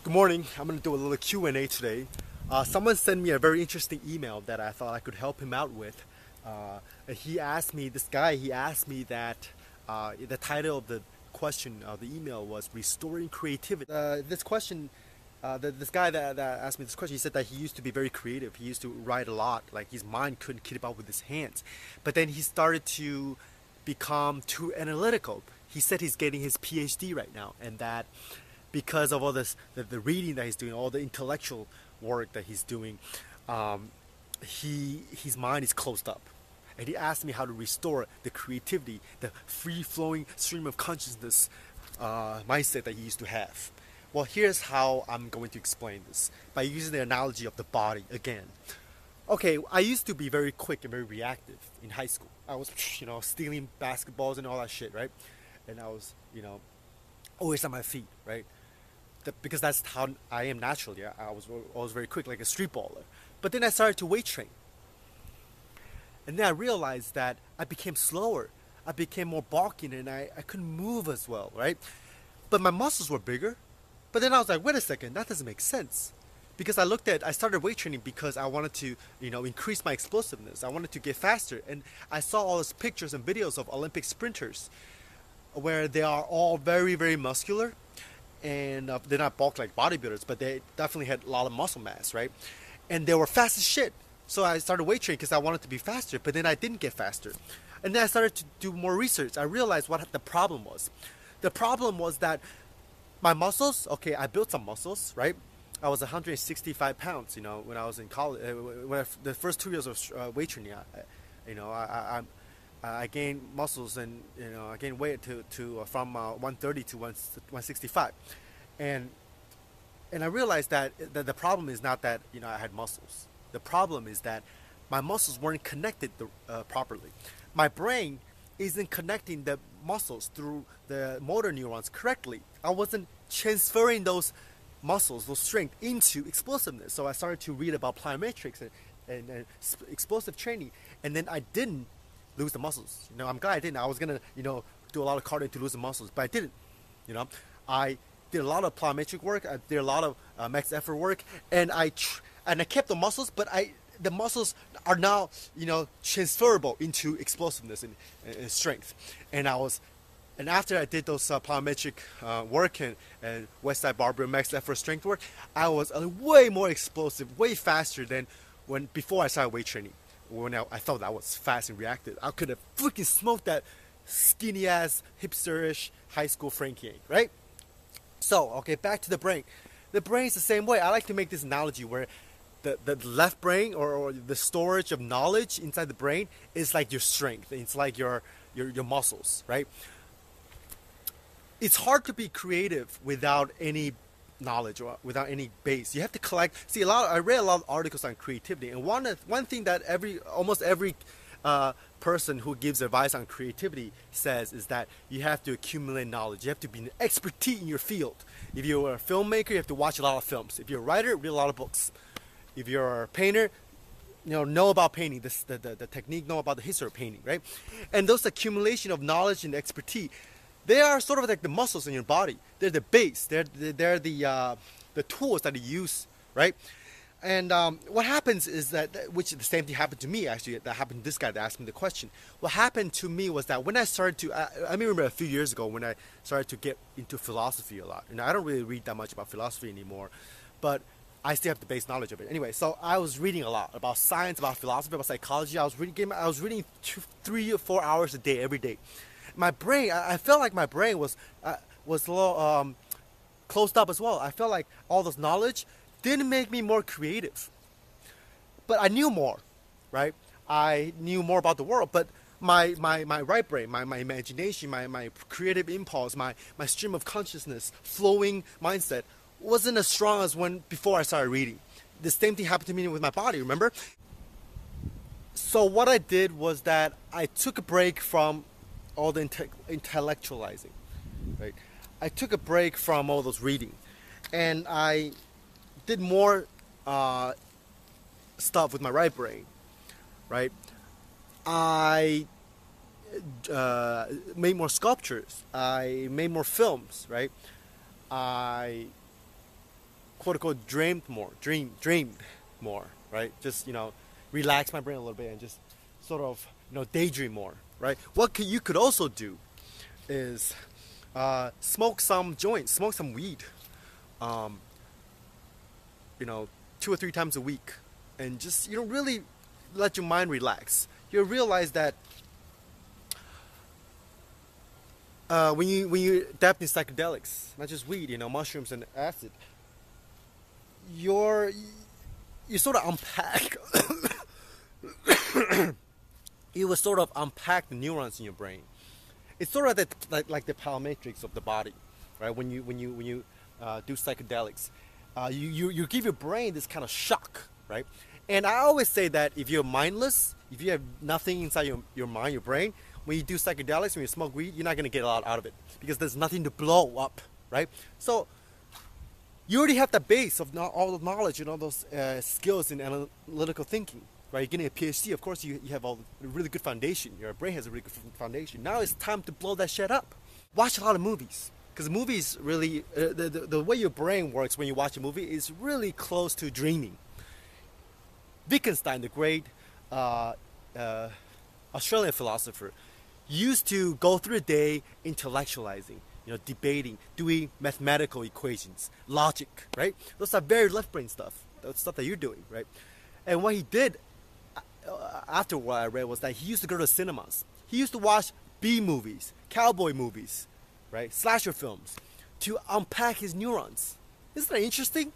Good morning. I'm going to do a little Q&A today. Someone sent me a very interesting email that I thought I could help him out with. He asked me, this guy, he asked me that the title of the question of the email was Restoring Creativity. This guy that asked me this question, he said that he used to be very creative. He used to write a lot, like his mind couldn't keep up with his hands. But then he started to become too analytical. He said he's getting his PhD right now, and that because of all this, the reading that he's doing, all the intellectual work that he's doing, his mind is closed up. And he asked me how to restore the creativity, the free-flowing stream of consciousness mindset that he used to have. Well, here's how I'm going to explain this by using the analogy of the body again. Okay, I used to be very quick and very reactive in high school. I was, stealing basketballs and all that shit, right? And I was, always on my feet, right? Because that's how I am naturally. I was always very quick, like a street baller. But then I started to weight train. And then I realized that I became slower. I became more balking and I couldn't move as well, right? But my muscles were bigger. But then I was like, wait a second, that doesn't make sense. Because I started weight training because I wanted to, increase my explosiveness. I wanted to get faster. And I saw all these pictures and videos of Olympic sprinters where they are all very, very muscular. And they're not bulk like bodybuilders, but they definitely had a lot of muscle mass, right? And they were fast as shit. So I started weight training because I wanted to be faster, but then I didn't get faster. And then I started to do more research. I realized what the problem was. The problem was that my muscles, okay, I built some muscles, right? I was 165 pounds, when I was in college. The first 2 years of weight training, I gained muscles and I gained weight from 130 to 165, and I realized that the problem is not that I had muscles. The problem is that my muscles weren't connected properly. My brain isn't connecting the muscles through the motor neurons correctly. I wasn't transferring those muscles, those strength into explosiveness. So I started to read about plyometrics and explosive training, and then I didn't lose the muscles. I'm glad I didn't. I was gonna, do a lot of cardio to lose the muscles, but I didn't. I did a lot of plyometric work. I did a lot of max effort work, and I kept the muscles, but the muscles are now, transferable into explosiveness and strength. And after I did those plyometric work and West Side Barbell max effort strength work, I was way more explosive, way faster than before I started weight training. When I thought I was fast and reactive, I could have freaking smoked that skinny ass hipsterish high school Frankie, right? So, okay, back to the brain. The brain is the same way. I like to make this analogy where the left brain or the storage of knowledge inside the brain is like your strength. It's like your muscles, right? It's hard to be creative without any knowledge or without any base. You have to collect. See, I read a lot of articles on creativity, and one thing that almost every person who gives advice on creativity says is that you have to accumulate knowledge. You have to be an expertise in your field. If you're a filmmaker, you have to watch a lot of films. If you're a writer, read a lot of books. If you're a painter, know about painting, the technique, know about the history of painting, right? And those accumulation of knowledge and expertise, they are sort of like the muscles in your body. They're the base. They're the tools that you use, right? And what happens is that, which the same thing happened to me actually. That happened to this guy that asked me the question. What happened to me was that when I started to, I remember a few years ago when I started to get into philosophy a lot. I don't really read that much about philosophy anymore, but I still have the base knowledge of it. Anyway, so I was reading a lot about science, about philosophy, about psychology. I was reading 3 or 4 hours a day every day. My brain, I felt like my brain was a little closed up as well. I felt like all this knowledge didn't make me more creative. But I knew more, right? I knew more about the world, but my right brain, my imagination, my creative impulse, my stream of consciousness, flowing mindset wasn't as strong as when before I started reading. The same thing happened to me with my body, remember? So what I did was that I took a break from all the intellectualizing, right? I took a break from all those reading, and I did more stuff with my right brain, right? I made more sculptures. I made more films, right? I quote unquote dreamed more, right? Just relax my brain a little bit and just sort of daydream more, right? What you could also do is smoke some joints, smoke some weed, 2 or 3 times a week, and just really let your mind relax. You'll realize that when you adapt in psychedelics, not just weed, mushrooms and acid, you sort of unpack. You will sort of unpack the neurons in your brain. It's sort of like the palomatrix of the body, right? When you do psychedelics, you give your brain this kind of shock, right? And I always say that if you're mindless, if you have nothing inside your mind, your brain, when you do psychedelics, when you smoke weed, you're not going to get a lot out of it because there's nothing to blow up, right? So you already have the base of all the knowledge and all those skills in analytical thinking, right? You're getting a PhD, of course you have a really good foundation. Your brain has a really good foundation. Now it's time to blow that shit up. Watch a lot of movies, because movies really, the way your brain works when you watch a movie is really close to dreaming. Wittgenstein, the great Australian philosopher, used to go through the day intellectualizing, debating, doing mathematical equations, logic, right? Those are very left brain stuff. That's stuff that you're doing, right? And what he did after what I read was that he used to go to cinemas. He used to watch B movies, cowboy movies, right? Slasher films, to unpack his neurons. Isn't that interesting?